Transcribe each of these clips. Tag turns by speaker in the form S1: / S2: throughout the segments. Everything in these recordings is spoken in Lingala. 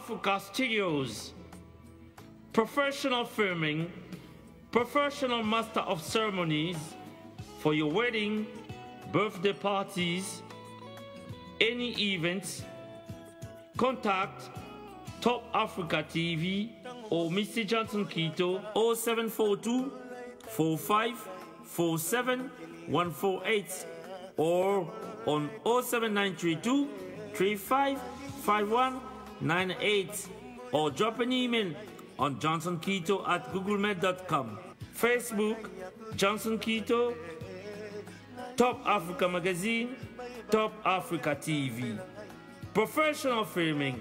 S1: Africa Studios. Professional filming, professional master of ceremonies for your wedding, birthday parties, any events. Contact Top Africa TV or Mr. Johnson Quito 0742 45 47 148 or on 07932 35 5198 or drop an email on johnsonquito@googlemail.com. Facebook, Johnson Quito, Top Africa Magazine, Top Africa TV. Professional filming,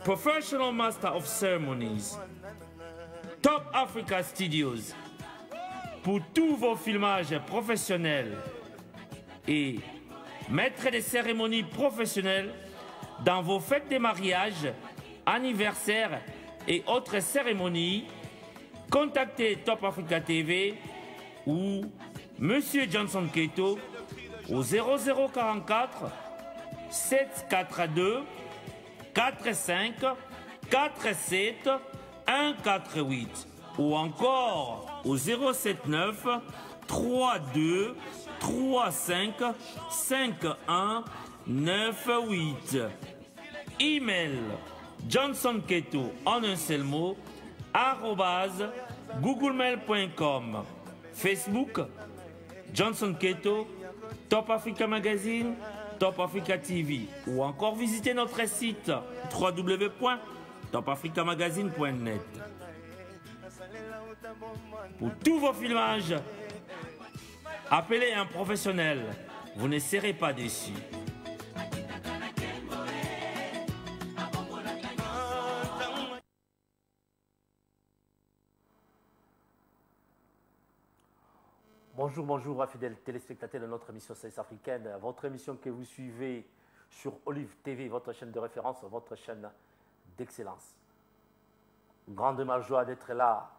S1: professional master of ceremonies, Top Africa Studios. Pour tous vos filmages professionnels et maître des cérémonies professionnelles dans vos fêtes de mariage, anniversaires et autres cérémonies, contactez Top Africa TV ou Monsieur Johnson Quito au 0044 742 45 47 148 ou encore au 079 32 35 51 98. Email Johnson Quito en un seul mot @googlemail.com. Facebook Johnson Quito, Top Africa Magazine, Top Africa TV ou encore visitez notre site www.topafricamagazine.net. Pour tous vos filmages, appelez un professionnel, vous ne serez pas déçus.
S2: Bonjour, bonjour, fidèles téléspectateurs de notre émission Service africaine, votre émission que vous suivez sur Olive TV, votre chaîne de référence, votre chaîne d'excellence. Grande ma joie d'être là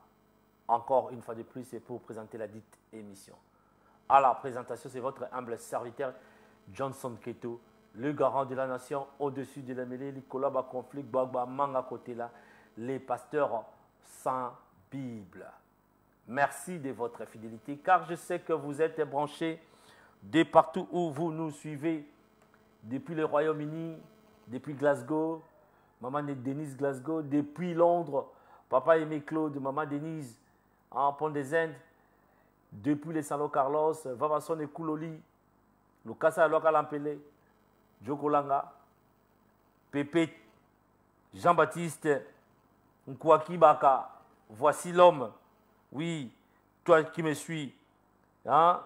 S2: encore une fois de plus et pour présenter la dite émission. À la présentation, c'est votre humble serviteur Johnson Quito, le garant de la nation au-dessus de la mêlée, les collabs à conflit, Gbagba, Manga côté là, les pasteurs sans Bible. Merci de votre fidélité, car je sais que vous êtes branchés de partout où vous nous suivez, depuis le Royaume-Uni, depuis Glasgow, maman de Denise Glasgow, depuis Londres, papa Aimé Claude, maman Denise, en Pont des Indes, depuis les Salons Carlos, Vavason et Kouloli, le Kassa Local Ampele, Djokolanga, Pépé, Jean-Baptiste, Nkwaki Baka, voici l'homme. Oui, toi qui me suis, hein?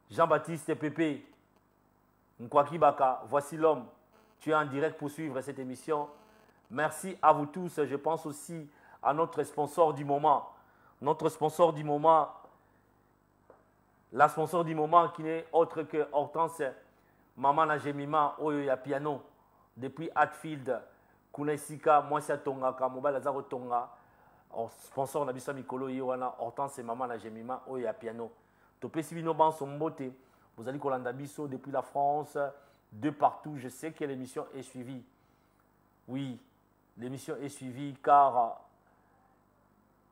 S2: Jean-Baptiste et Pépé, Nkwaki Baka, voici l'homme. Tu es en direct pour suivre cette émission. Merci à vous tous. Je pense aussi à notre sponsor du moment. Notre sponsor du moment, la sponsor du moment qui n'est autre que Hortense, Maman Najemima, Oyoya Piano, depuis Hatfield, Kunesika, Mwansia Tonga, Kamoba Lazaro Tonga. Sponsor Nabisa Mikolo Yewana, Hortense et Maman Najemima, Oyoya Piano. Topé Sibino Bansombote, vous allez Kolanda Bisso depuis la France, de partout. Je sais que l'émission est suivie. Oui, l'émission est suivie car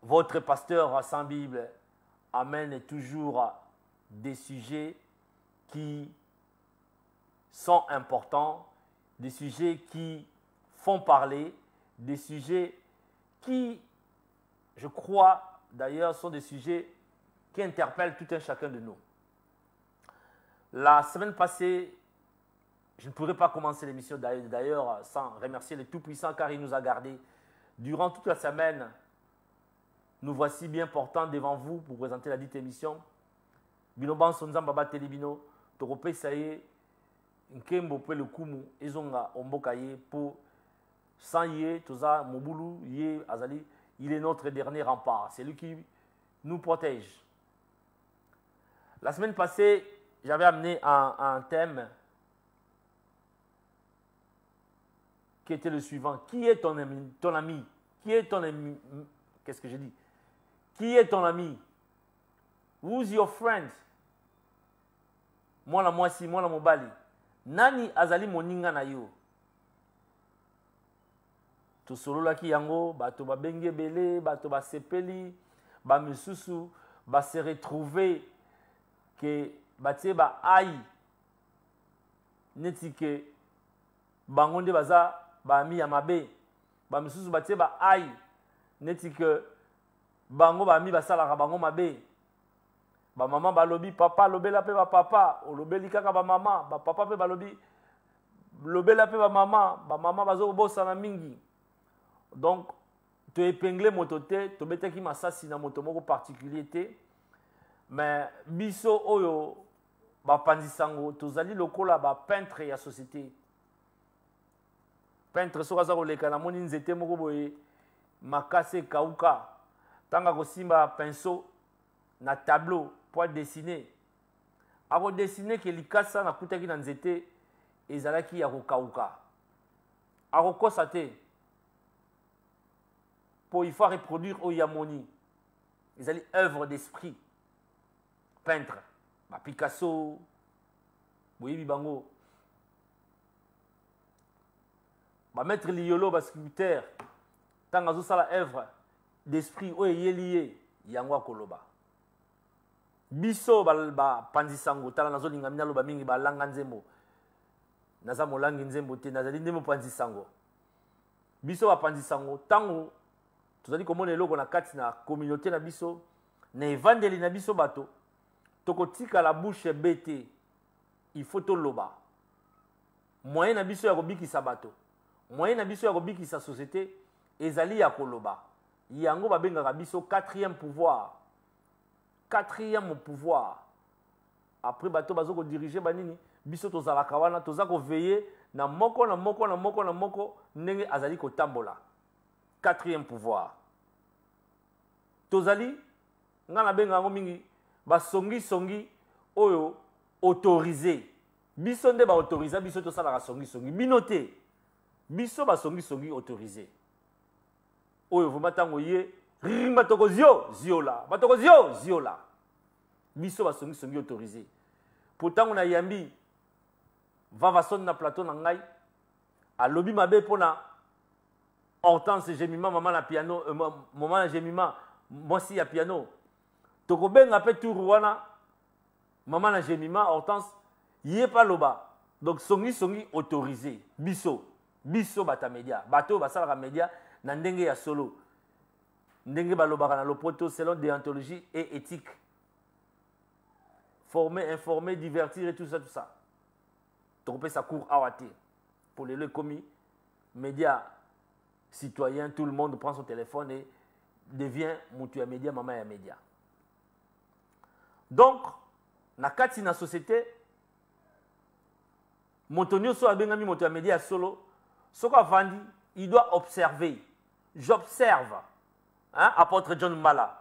S2: votre pasteur sans Bible amène toujours des sujets qui sont importants, des sujets qui font parler, des sujets qui, je crois d'ailleurs, sont des sujets qui interpellent tout un chacun de nous. La semaine passée, je ne pourrais pas commencer l'émission d'ailleurs sans remercier le Tout-Puissant car il nous a gardés. Durant toute la semaine, nous voici bien portants devant vous pour présenter la dite émission. Binoban Sonzam Baba Telebino, Torope Saye, Nkembo Pe Kumu, Ezonga Ombokaye, pour sans Yé, Toza, Moboulou, Yé, Azali, il est notre dernier rempart. C'est lui qui nous protège. La semaine passée, j'avais amené un thème qui était le suivant. Qui est ton ami? Ton ami? Qui est ton ami? Qu'est-ce que j'ai dit? Qui est ton ami? Who's your friend? Moi la mwasi, moi la mobali. Nani azali moninga na yo? tosololaki yango bato babenge ebele bato basepeli bamisusu base retrouver ke batie baai neti ke bango nde baza bami ya mabe bamisusu batie baai neti ke bango bami basalaka bango mabe bamama balobi papa lobela mpe bapapa olobeli kaka bamama bapapa mpe balobi lobela mpe bamama bazobosana mingi. Donc toépingle moto te tobetaki masasi na moto moko particulier te mais biso oyo bapanzisango tozali lokola bapeintre ya société. Peintre soki aza koleka namoni nzete moko boye makasi ekauka ntango kosimba pinceau na tableau po adessine akodessine ke likasa nakutaki na nzete ezalaki ya kokauka akokosa te po il faut reproduire oyo ya moni ezali œuvre d'esprit peintre bapicasso boyebi bango bamaître liyolo basculpteur ntango azosala œuvre d'esprit oyo eyeli ye yango akoloba biso bapanzisango tala nazolinga mina loba mingi balanga nzembo naza molangi nzembo te nazali nde mopanzisango biso bapanzisango ntango tozali komona eloko na kati na communauté na biso na evandeli na biso bato tokotikala bouche ebete il faut toloba moyen na biso ya kobikisa bato moyen na biso ya kobikisa société ezali ya koloba yango babengaka biso quatrième pouvoir après bato bazo kodirige banini biso tozalaka wana toza koveille na moko na moko na moko na moko ndenge azali kotambola quatrième pouvoir tozali nga na benga yango mingi basongi oyo autorisé biso nde baautoriza biso tosalaka songi bino te biso basongi autorisé oyo voma ntango ye ring batoko ziola batoko ziola biso basongi autorisé po ntango na yambi vavasoni na plateau na ngai alobi mabe mpona Hortense Jemima mama na piano mama na Jemima mwasi ya piano tokobenga mpe tour wana mama na Jemima Hortense ye pa loba donc songi autorisé biso bata média bato basalaka média na ndenge ya solo ndenge balobaka na lopoto selon déontologie et éthique former informer divertir et tout ça tokopesa cours awate pour les commis média citoyen tout le monde prend son téléphone et devient mutu ya média mama ya média. Donc na kati na société moto nyonso abengami moto ya média solo soko avandi il doit observer. J'observe apôtre John Mbala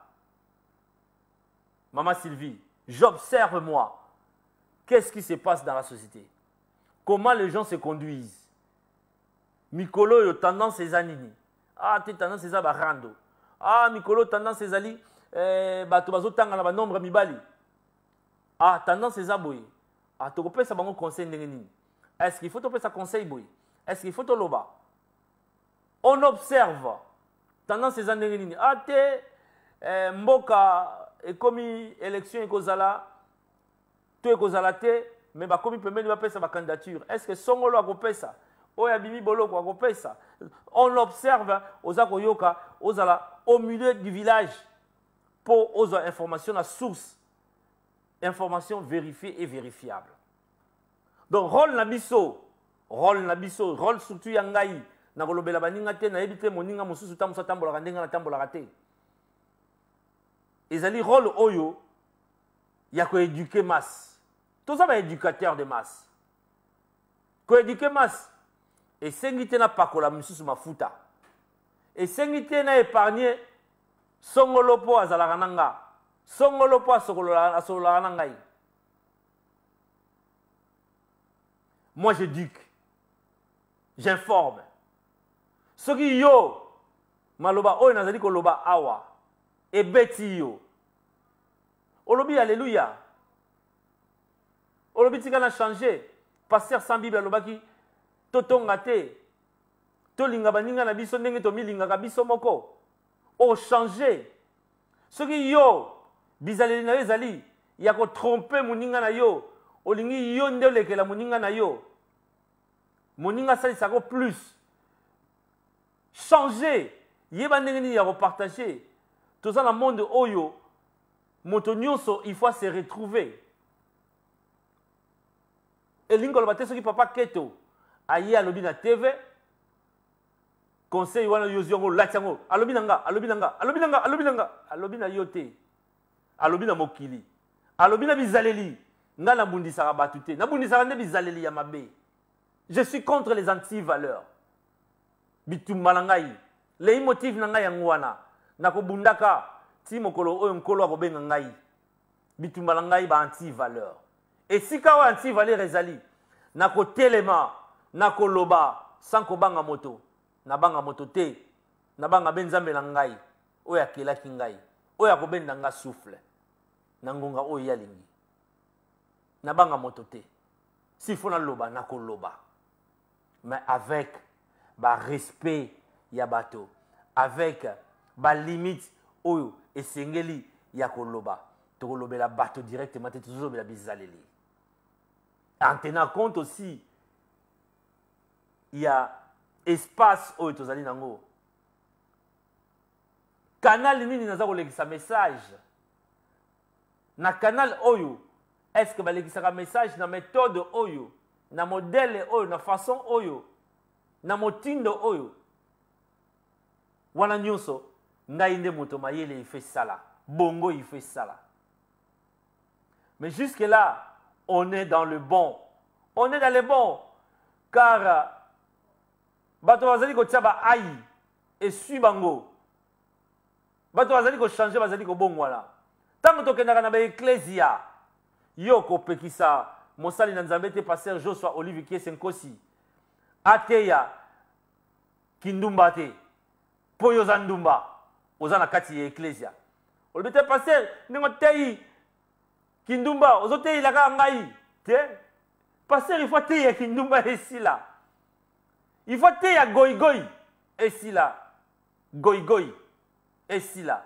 S2: maman Sylvie j'observe moi qu'est-ce qui se passe dans la société, comment les gens se conduisent. Mikolo yo tendance ezanini te tendance eza barando mikolo tendance ezali bato bazotanga na banombre mibali tendance eza boye tokopesa bango conseil ndenge nini. Est-ce qu'il faut topesa conseil boye? Est-ce qu'il faut toloba? On observe tendance eza ndenge nini te mboka ekomi élection ekozala to ekozala te mais bakomi pembeni bapesa bacandidature. Est-ce que songolo akopesa oya bimi boloko akopesa? On observe oza koyoka ozala au milieu du village pour oza information à source, information vérifiée et vérifiable. Donc rôle surtout ya ngai na kolobela baninga te na ebite moninga mosusu tamusa tambola ndenga na tambola te. Ezali rôle oyo ya ko éduquer masse. Toza ba éducateur de masse. Ko éduquer masse esengi te na pakola misusu mafuta esengi te na épargner songolo po azalaka na nga songolo po asololaka na ngai. Moi j'éduque, j'informe. Soki yo maloba oyo nazali koloba awa ebeti yo olobi alléluia olobi tika na changer. Pasteur sans Bible alobaki totonga te tolinga baninga na biso ndenge tomilingaka biso moko ochange soki yo bizaleli na yo ezali ya kotrompe moninga na yo olingi yo nde olekela moninga na yo moninga asalisako plus changer yeba ndenge nini ya kopartage toza na monde oyo moto nyonso il faut se retrouver elingi koloba te soki papa keto aye alobi na tv conseil wana yozwi yango olati yango alobi na nga alobi na nga alobi na nga alobi na nga alobi na yo te alobi na mokili alobi na bizaleli nga nabundisaka bato te nabundisaka nde bizaleli ya mabe je suis contre les anti-valeurs bitumba na ngai lei motive na ngai yango wana nakobundaka ti mokolo oyo nkolo akobenga ngai bitumba na ngai ba anti-valeur esika oyo anti-valeur ezali nakotelema nakoloba sans kobanga moto nabanga moto te nabanga be nzambe na ngai oyo akelaki ngai oyo akobenda nga souffle na ngonga oyo yalingi nabanga moto te s'il faut naloba nakoloba mais avec ba respect ya bato avec ba limite oyo esengeli ya koloba tokolobela bato directement te tozolobela bizaleli en tenant compte aussi il y a espace oyo tozali nango canal nini naza kolekisa message na canal oyo est-ce que balekisaka message na méthode oyo na modèle oyo na façon oyo na motindo oyo wana nyonso ngai nde moto mayele il fait ça là bongo il fait ça là mais jusque là on est dans le bon on est dans le bon car bato bazali kotia ba ai esui bango bato bazali kochange bazali kobongwana ntango tokendaka na baeklesia yo kopekisa mosali na nzambe te paster Joshua Olivier Kiese Nkosi ateya kindumba te mpo yo oza ndumba oza na kati ya eklesia olobi te paster ndenge oteyi kindumba ozoteyilaka ngai te paster il faut teya kindumba esila il faut teya goigoi esila goigoi esila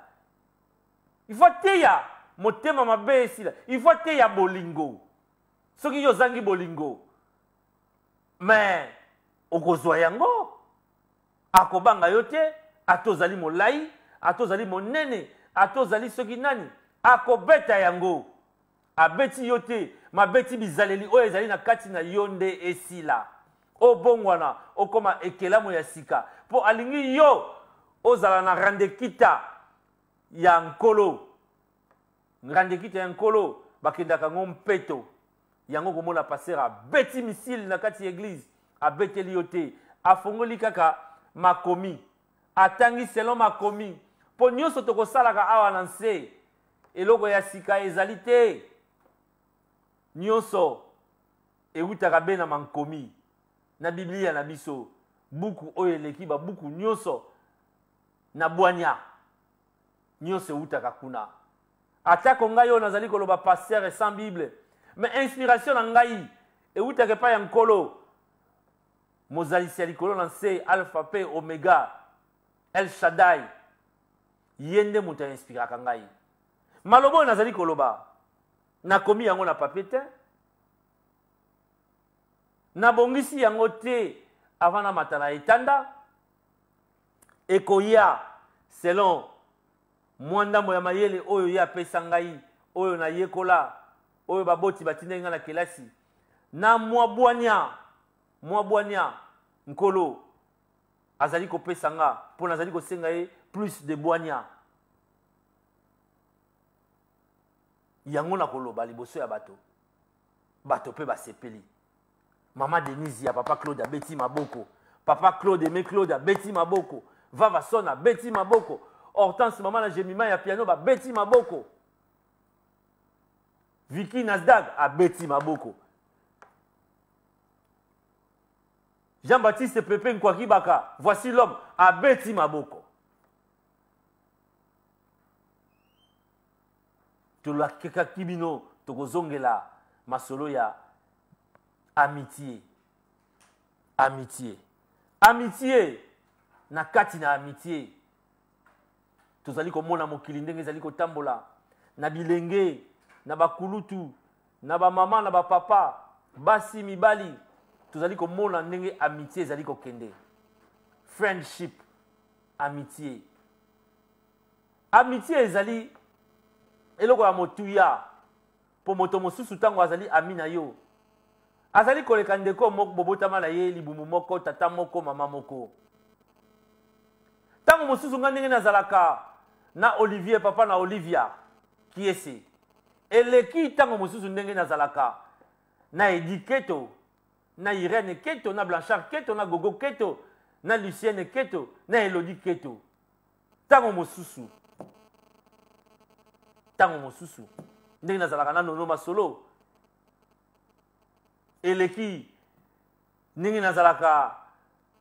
S2: il faut teya motema mabe esila il faut teya bolingo soki yo ozangi bolingo mais okozwa yango akobanga yo te ata ozali molai ata ozali monene ata ozali soki nani akobeta yango abeti yo te mabeti bizaleli oyo ezali na kati na yo nde esila obongwana okoma ekelamu ya sika mpo alingi yo ozala na randekita ya nkolo randekita ya nkolo bakendaka ngo mpeto yango komona paster abeti misile na kati ya eglise abeteli yo te afongoli kaka makomi atangi selon makomi mpo nyonso tokosalaka awa na nse eloko ya sika ezali te nyonso ewutaka be na mankomi na biblia na biso buku oyo eleki babuku nyonso na bwanya nyonso ewutaka kuna atako ngai oyo nazali koloba paster sans bible mais inspiration na ngai ewutaka epai ya nkolo mozalisi ya likolo na nse alpha pe omega el shaddai ye nde moto ainspiraka ngai maloba oyo nazali koloba nakomi yango na papier te nabongisi yango te avant namata na etanda ekoya selon mwa ndambo ya mayele oyo ye apesa ngai oyo nayekola oyo baboti batindaki ngai na kelasi na mwa bwanya nkolo azali kopesa nga mpo nazali kosenga ye plus de bwanya yango nakoloba liboso ya bato mpe basepeli mama Denise ya papa Claude abeti maboko papa Claude me Claude abeti maboko vava son abeti maboko Hortense mama na Jemima ya piano babeti maboko Vicky Nasdaq abeti maboko Jean-Baptiste Pepe Nkwakibaka voici l'homme abeti maboko tolakeka kibino tokozongela masolo ya amitié na kati na amitié tozali komona mokili ndenge ezali kotambola na bilenge na bakulutu na bamama na bapapa basi mibali tozali komona ndenge amitié ezali kokende friendship amitié amitié ezali eloko ya motuya po moto mosusu ntango azali ami na yo azali koleka ndeko moko bobotama na ye libumu moko tata moko mama moko ntango mosusu nga ndenge nazalaka na Olivier papa na Olivia kiese eleki ntango mosusu ndenge nazalaka na Edi Keto na Irene Keto na Blanchard Keto na Gogo Keto na Lucienne Keto na Elodie Keto ntango mosusu ndenge nazalaka na Nono Masolo eleki ndenge nazalaka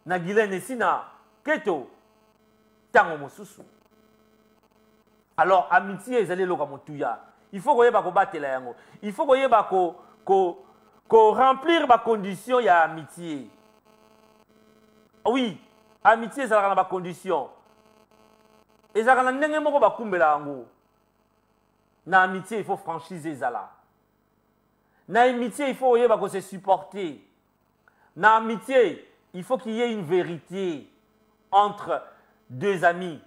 S2: na Guylaine Sina Keto ntango mosusu. Alors amitié ezali eloko motuya il faut koyeba kobatela yango il faut koyeba ko remplir ba condition ya amitié. Oui, amitié ezalaka na ba condition ezalaka na ndenge moko bakumbela yango. Na amitié il faut franchise ezala. Na amitié il faut koyeba ko se supporter. Na amitié il faut qu'il y ait une vérité entre deux amis.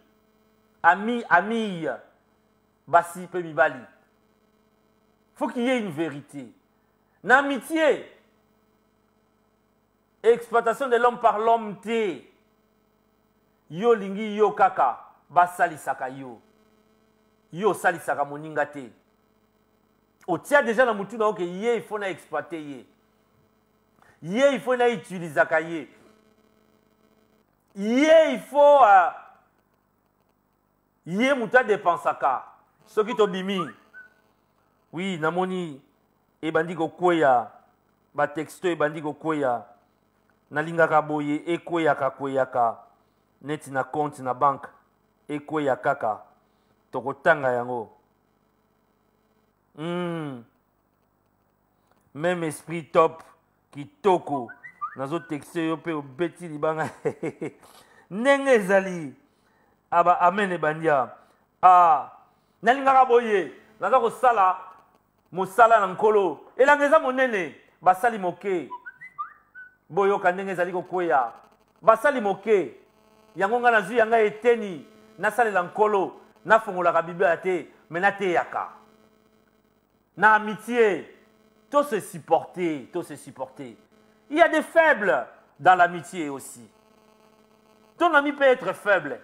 S2: Amille, basi pe mibali. Faut qu'il y ait une vérité. N'amitié, exploitation de l'homme par l'homme te. Yo lingi yo kaka, basali saka yo. Yo sali saka moninga te. O tia déjà na mutu na oke ye il faut na exploiter ye. Ye il faut na utiliser ka ye. Ye il faut Yé muta dépensaka. Ce qui te bimi. Oui, namoni. Ebandi ko kweya. Ba texto ebandi ko kweya. Nalinga kaboye. E kweya ka kweya ka. Neti na compte na banque. E kweya kaka. Toko tanga yango. Même esprit top. Ki toko. Nazo texto yo pe obeti libanga. Nenge zali. Aba amene bandia nalingaka boye naza kosala mosala na nkolo elanga eza monene basali moke boyoka ndenge ezali kokweya basali moke yango nga nazwi yanga eteni nasalela nkolo nafungolaka biblia te me nateyaka na amitié to se supporter il y a des faibles dans l'amitié aussi. Ton ami peut être faible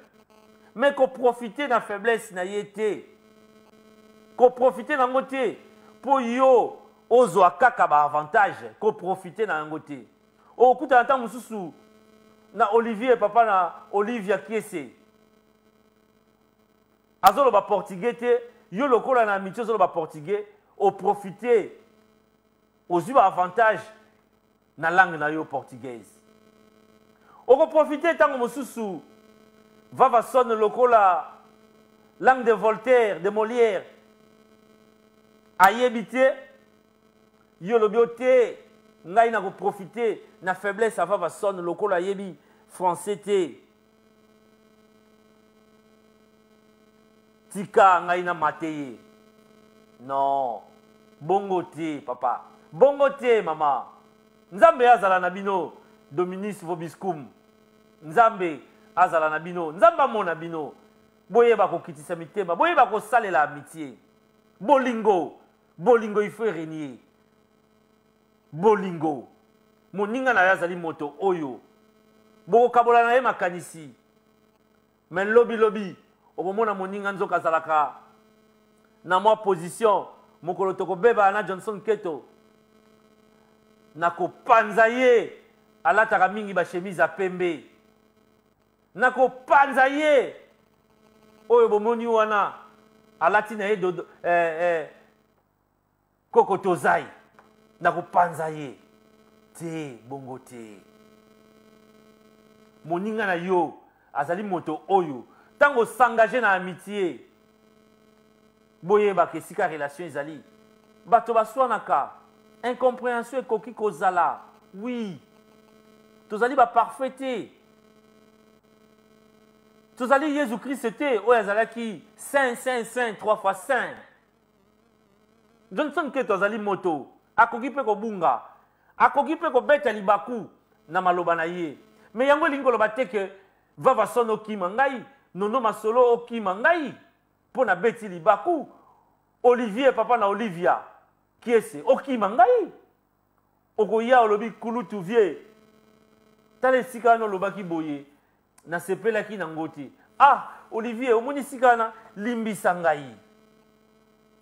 S2: mais qu'on profite de la faiblesse na yete, qu'on profite de l'angoté pour yo ozo akaka ba avantage, qu'on profite de l'angoté. Au coup d'entendre mususu na Olivier papa na Olivia kiese. Azolo ba portugais te, yo lokola na amitié zolo ba portugais, au profiter aux avantage na langue na yo portugaise. Au profiter tant mususu va sonne lokola langue de Voltaire, de Molière. Ayebite, yolobiote, ngai na ko profiter na faiblesse va sonne lokola yebi français te. Tika ngai na mateye. Non, bongo te papa. Bongo te mama. Nzambe azala na bino Dominis Vobiscum. Nzambe azala na bino nzamba mona bino boyeba kokitisa mitema boyeba kosalela amitié bolingo il faut régner bolingo moninga na yazali moto oyo bokokabola na ye makanisi mais lobi okomona moninga nzoka azalaka na mwa position mokolo tokobeba na Johnson Keto na kopanza ye alataka mingi ba chemise a pembe nako panza ye oyo bomoni wana alati na ye koko tozai nako panza ye te bongo te moninga na yo azali moto oyo tango s'engager na amitié boyeba ke sika relation ezali bato baswanaka incompréhension ekoki kozala oui tozali ba parfait te tozali Jésus Christ te oyo azalaki saint saint saint 3 fois saint. Johnson Keto azali moto akoki mpe kobunga akoki mpe kobeta libaku na maloba na ye me yango elingi koloba te ke vava son okima ngai nono masolo okima ngai mpo na beti libaku Olivier papa na Olivia kiese okima ngai okoya olobi kulutu vie tala esika wana olobaki boye nasepelaki na ngoti ah Olivier omoni esika wana limbisa ngai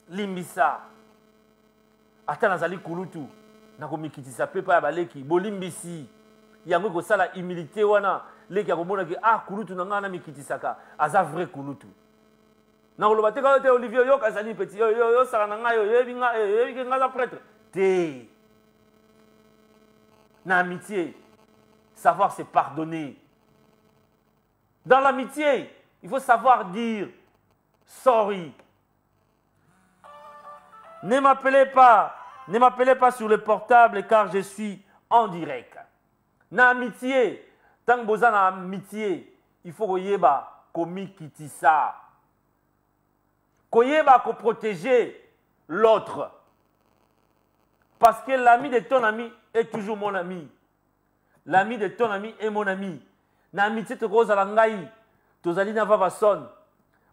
S2: limbisa ata nazali kulutu nakomikitisa mpe pa ya baleki bolimbisi yango ekosala humilité wana leki akomonaki ah kulutu na ngai namikitisaka aza vrai kulutu nakoloba te kaka te Olivier yoka azali peti yosala na ngai oyebi ngai aza prêtre te na amitié savoir se pardonner. Dans l'amitié, il faut savoir dire sorry. Ne m'appelez pas sur le portable car je suis en direct. Na amitié, tant que vous avez amitié, il faut koyeba komikitisa. Koyeba ko protéger l'autre. Parce que l'ami de ton ami est toujours mon ami. L'ami de ton ami est mon ami. Na amitié te kozala ngai tozali na vava son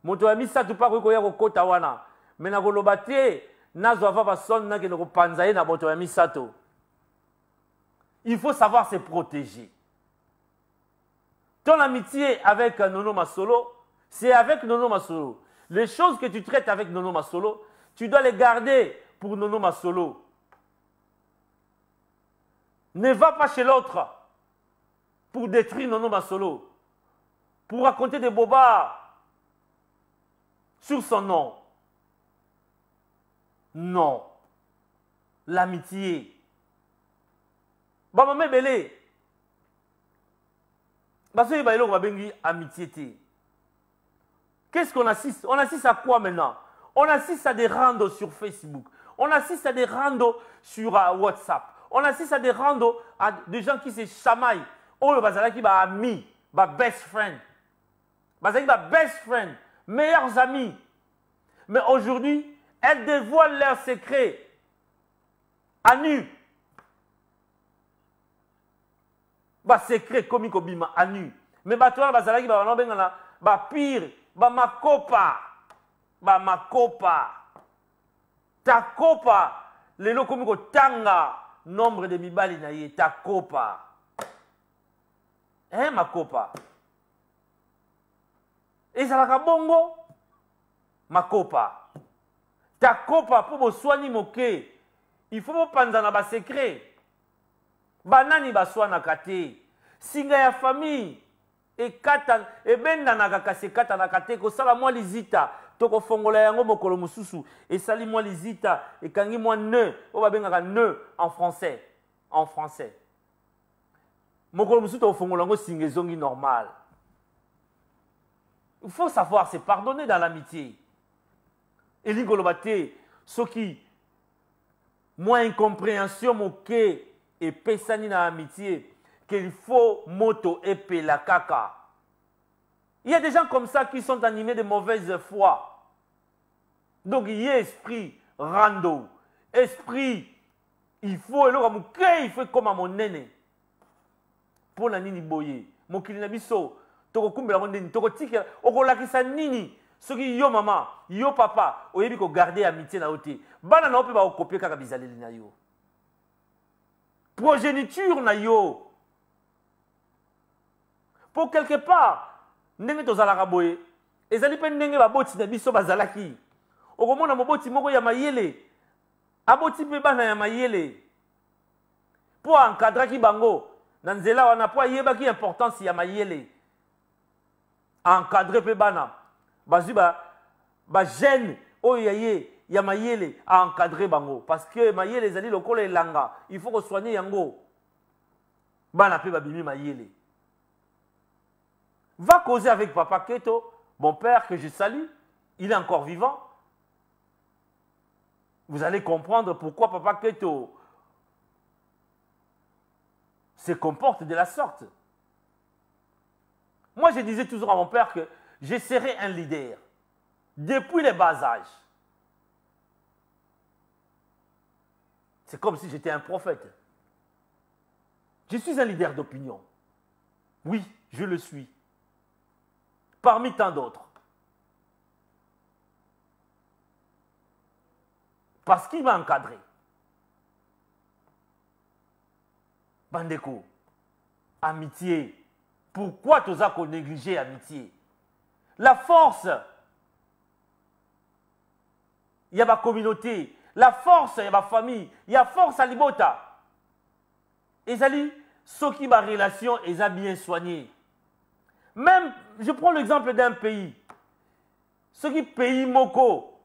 S2: moto ami sa tu pa koya kokota wana mais na koloba te nazwa vava son na ke no kopanza ye na moto ami sato. Il faut savoir se protéger. Ton amitié avec Nono Masolo, c'est avec Nono Masolo. Les choses que tu traites avec Nono Masolo, tu dois les garder pour Nono Masolo. Ne va pas chez l'autre pour détruire Nono Masolo, pour raconter des bobards sur son nom. Non. L'amitié. Bamame Belé. Basoye Bailo Babengi amitié. Qu'est-ce qu'on assiste? On assiste à quoi maintenant? On assiste à des randos sur Facebook. On assiste à des randos sur WhatsApp. On assiste à des randos à des gens qui se chamaillent. Oh, le bazalaki ba ami, ba best friend. Bazalaki ba best friend, meilleurs amis. Mais aujourd'hui, elles dévoilent leurs secrets à nu. Ba secret comme kobima à nu. Mais ba toi bazalaki ba bengana ba pire, ba makopa. Ba makopa. Ta kopa, les lots comme tanga, nombre de mibali na ye, ta kopa. Hein, ma copa? Et ça la bongo? Ma copa. Ta copa pour me soigner moke. Il faut me prendre dans bas secret. Banani ba soigner kate. Singa ya famille. Et kata et ben nana kase kata na kate ko sala moi lizita. Toko fongola yango mokolo mususu. Et sali moi lizita. Et kangi moi ne. On va benga ne en français. En français. Normal. Il faut savoir se pardonner dans l'amitié. Et l'ingolobate, ce qui, moins incompréhension, moqué, et pesani dans l'amitié, qu'il faut moto épée la caca. Il y a des gens comme ça qui sont animés de mauvaise foi. Donc il y a esprit rando, esprit, il faut, il faut comme à mon nene. Pour la nini boye, mokili na biso, toko kumbela mondeni, toko tikela, okolakisa nini, soki yo mama, yo papa, oyebi ko garder amitié na ote, bana na ope ba okopie kaka bizaleli na yo. Progéniture na yo. Pour quelque part, ndenge tozalaka boye, ezali pe ndenge baboti na biso bazalaki. Okomona moboti moko ya mayele, aboti pe bana ya mayele. Pour encadrer ki bango, Nanzela wana po yeba ki importance ya mayele. Encadrer pe bana. Bazu ba jeune oyaye ya mayele a encadrer bango parce que mayele ezali lokola elanga, il faut que soigner yango. Bana pe babimi mayele. Va causer avec papa Keto, mon père que je salue, il est encore vivant. Vous allez comprendre pourquoi papa Keto se comporte de la sorte. Moi, je disais toujours à mon père que je serais un leader depuis les bas âges. C'est comme si j'étais un prophète. Je suis un leader d'opinion. Oui, je le suis. Parmi tant d'autres. Parce qu'il m'a encadré. Bandeko, amitié. Pourquoi tu as négligé l'amitié? La force, il y a ma communauté. La force, il y a ma famille. Il y a force à Libota. Et ça dit, ceux qui ma relation, ils ont bien soigné. Même, je prends l'exemple d'un pays. Ceux qui pays Moko,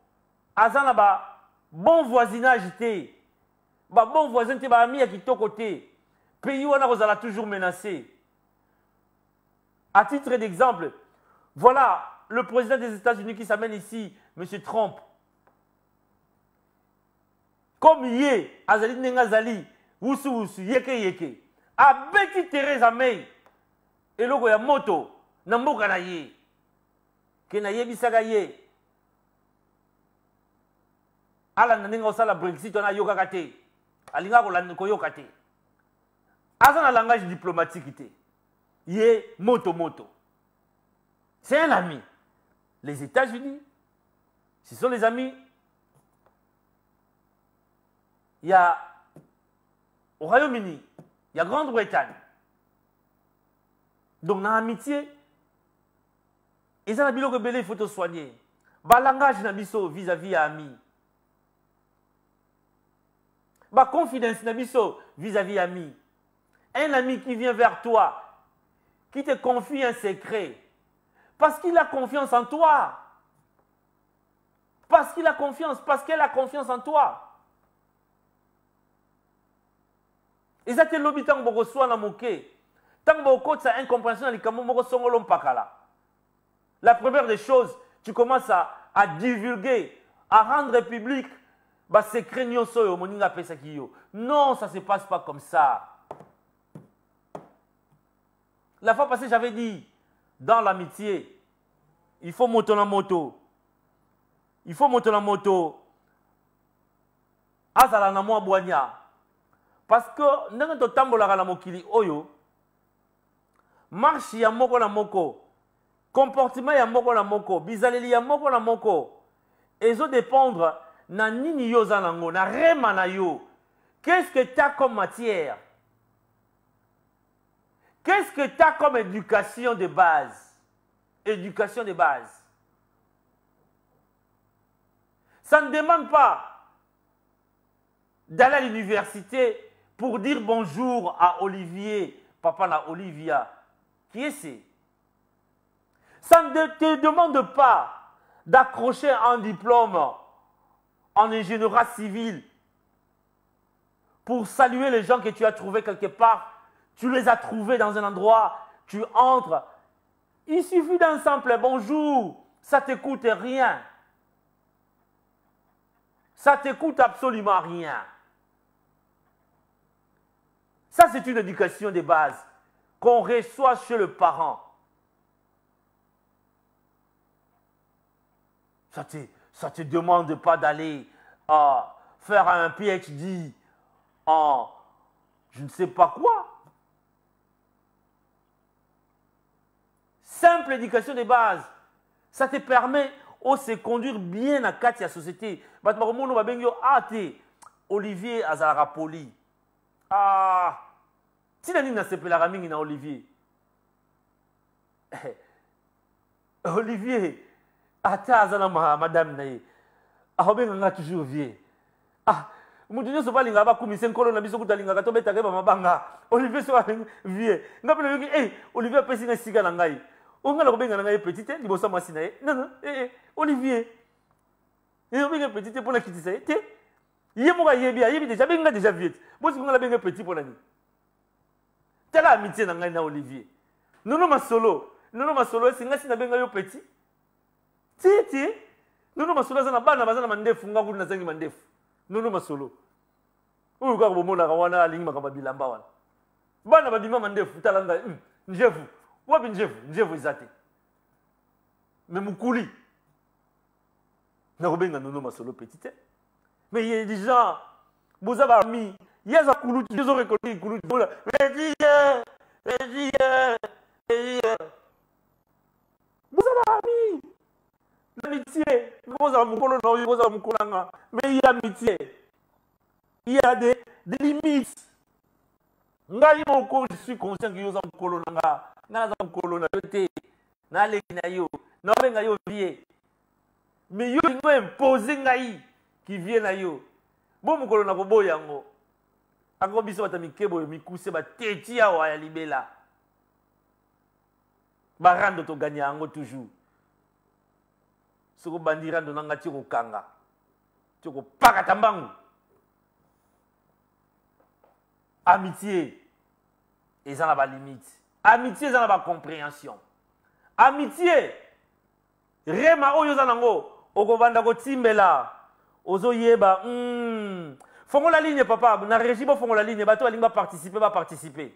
S2: Azanaba, bon voisinage, bon voisin, ami qui est côté. Pays où on a toujours menacé. À titre d'exemple, voilà le président des États-Unis qui s'amène ici, M. Trump. Comme Yé, Azali Nengazali, Wusu, Yeke. A Betty Theresa May, et logo ya moto, Namboka na ye. Kenaye bisaga ye. Ala nanenga osala Brexit, on a yokakate. Alinga koyokate. Asa un langage diplomatique. Yé, moto. C'est un ami. Les États-Unis, ce sont les amis. Il y a au Royaume-Uni, il y a Grande-Bretagne. Donc, dans l'amitié, ils ont un belé, il faut te soigner. Le langage vis-à-vis de amis. La confidence vis-à-vis amis. Un ami qui vient vers toi, qui te confie un secret, parce qu'il a confiance en toi. Parce qu'il a confiance, parce qu'elle a confiance en toi. Et ça, c'est l'objet tant que vous reçoivez la moquée. Tant que vous avez une incompréhension, la première des choses, tu commences à divulguer, à rendre public, secret. Non, ça ne se passe pas comme ça. La fois passée, j'avais dit, dans l'amitié, il faut monter la moto. Il faut monter la moto. Azala na mo boigna. Parce que, nous avons tambola na mokili oyo, marche ya moko na moko, comportement ya moko na moko, bizaleli ya moko na moko, ezo dépendre na nini yo zanango, na rema na yo. Qu'est-ce que tu as comme matière? Qu'est-ce que tu as comme éducation de base? Éducation de base. Ça ne demande pas d'aller à l'université pour dire bonjour à Olivier, papa na Olivia. Qui est ce? Ça ne te demande pas d'accrocher un diplôme en ingénierie civile pour saluer les gens que tu as trouvés quelque part. Tu les as trouvés dans un endroit, tu entres. Il suffit d'un simple bonjour, ça ne te coûte rien. Ça ne te coûte absolument rien. Ça, c'est une éducation de base qu'on reçoit chez le parent. Ça te demande pas d'aller faire un PhD en je ne sais pas quoi. Simple éducation de base. Ça te permet de se conduire bien à la société. Olivier Azara Poli. Ah, si tu as dit Olivier. Olivier, Azala madame naye. Ah, toujours vieux. Ah, Moudinho soba linga ba kumisen kolo na biso kutalinga ka tobeta ke ba mabanga. Olivier soba vieux. Ngapele yoki Olivier pesi na siga na ngai. Onga lo benga na ngai petite libosa mwasi na ye. Non Olivier. Et benga petite pour na kitisa te. Yé mo ga yebi déjà benga déjà vieux. Bo si ngala benga petit pour na ni. Tela amitié na ngai na Olivier. Nono masolo singa sina benga yo petit. Titi. Nono masolo za na bana bazana mandefu ngaku na zangi mandefu. Nono masolo. Oyo ka bomona ka wana alingi makamba bilamba wana. Bana badima mandefu talanga njefu. wapi njevu eza te me mokuli nakobenga nono masolo petit te mais il y a des gens boza bami yeza kulutu yezo reconnaître kulutu bola boza bami l'amitié boza mukolo na boza mukolanga mais il y a amitié il y a des limites ngai moko je suis conscient que yoza mukolo nanga naza mukolo na te na leki na yo na benga yo vie mais yo ngo imposer ngai qui vient na yo bon mukolo na koboya yango ako biso bata mikebo mikuse bateti awa ya libela barando to gagner yango toujours soko bandirando nanga ti kokanga ti kopakata mbangu amitié eza na balimite amitié eza na bacompréhension amitié rema oyo oza nango okobanda kotimbela ozoyeba fongola ligne papa na régie bofongola ligne bato balingi baparticiper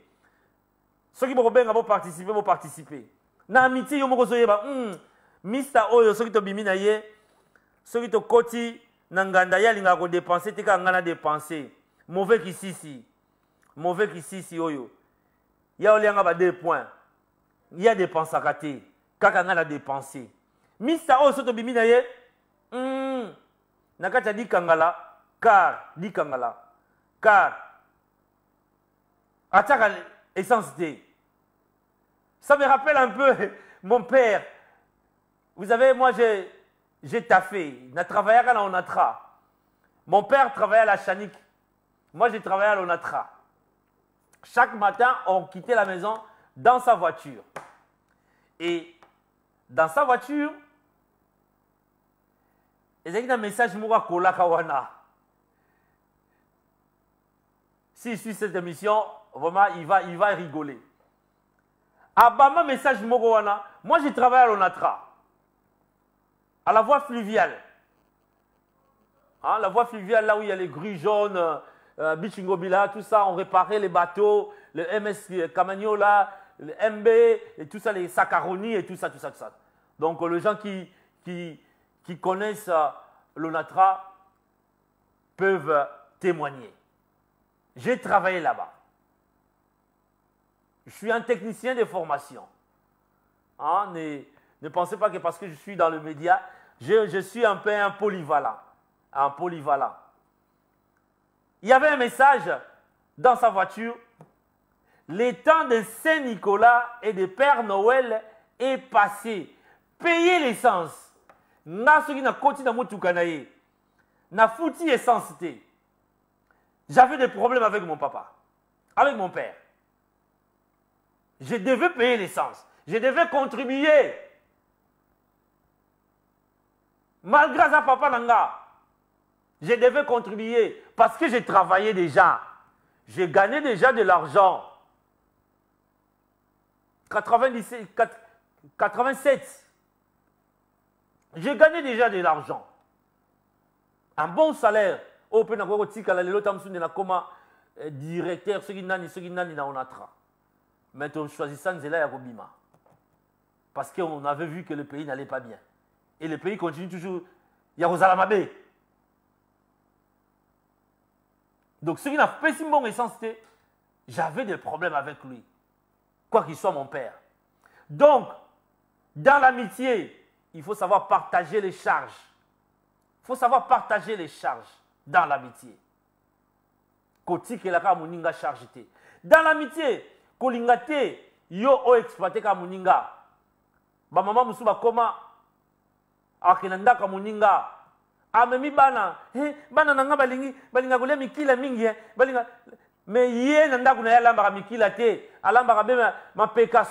S2: soki bokobenga boparticiper na amitié yo moko ozoyeba mista oyo soki tobimi na ye soki tokoti na nganda ye alingaka kodepense te kaka ngai na depense mauvais kisisi oyo ya olianga ba 2 points ya dépensaka te kaka ngai na depense mista oyo soki tobimi na ye na kati ya dikangala car atiaka essence te. Ça me rappelle un peu mon père. Vous savez, moi j'ai taffé, j'ai travaillé à l'Onatra. Mon père travaillait à la Chanique. Moi j'ai travaillé à l'Onatra. Chaque matin, on quittait la maison dans sa voiture. Et dans sa voiture, il y a un message Moura Kola Kawana. S'il suit cette émission, vraiment, il va rigoler. Abama message Mogowana. Moi, j'ai travaillé à l'Onatra. À la voie fluviale. Hein, la voie fluviale, là où il y a les grues jaunes, Bichingobila, tout ça, on réparait les bateaux, le MS Camagnola, le MB, et tout ça, les Sacaroni, et tout ça. Donc, les gens qui connaissent l'Onatra peuvent témoigner. J'ai travaillé là-bas. Je suis un technicien de formation. Hein, ne pensez pas que parce que je suis dans le média, je suis un peu un polyvalent. Un polyvalent. Il y avait un message dans sa voiture. Le temps de Saint-Nicolas et de Père Noël est passé. Payez l'essence. Na soki na koti na motuka na ye. Na fouti essence te. J'avais des problèmes avec mon papa, avec mon père. Je devais payer l'essence. Je devais contribuer. Malgré ça, papa Nanga, je devais contribuer parce que j'ai travaillé déjà. J'ai gagné déjà de l'argent. 87. J'ai gagné déjà de l'argent. Un bon salaire. Open directeur, ceux qui nani na onatra. Maintenant, on choisit ça, Nzela Yakobima. Parce qu'on avait vu que le pays n'allait pas bien. Et le pays continue toujours. Yarosalamabe. Donc, ceux qui n'ont pas si bon essence, j'avais des problèmes avec lui. Quoi qu'il soit mon père. Donc, dans l'amitié, il faut savoir partager les charges. Il faut savoir partager les charges. Dans l'amitié. Koti ke la ka muninga chargité. Dans l'amitié, kolingate yo o exploité ka muninga. Ba mama musu ba koma akinanda ka muninga. Amemi bana, bana nanga balinga kolia mikila mingi balinga mais ye nanda kuna ya lamba mikila te, alamba ka be ma peka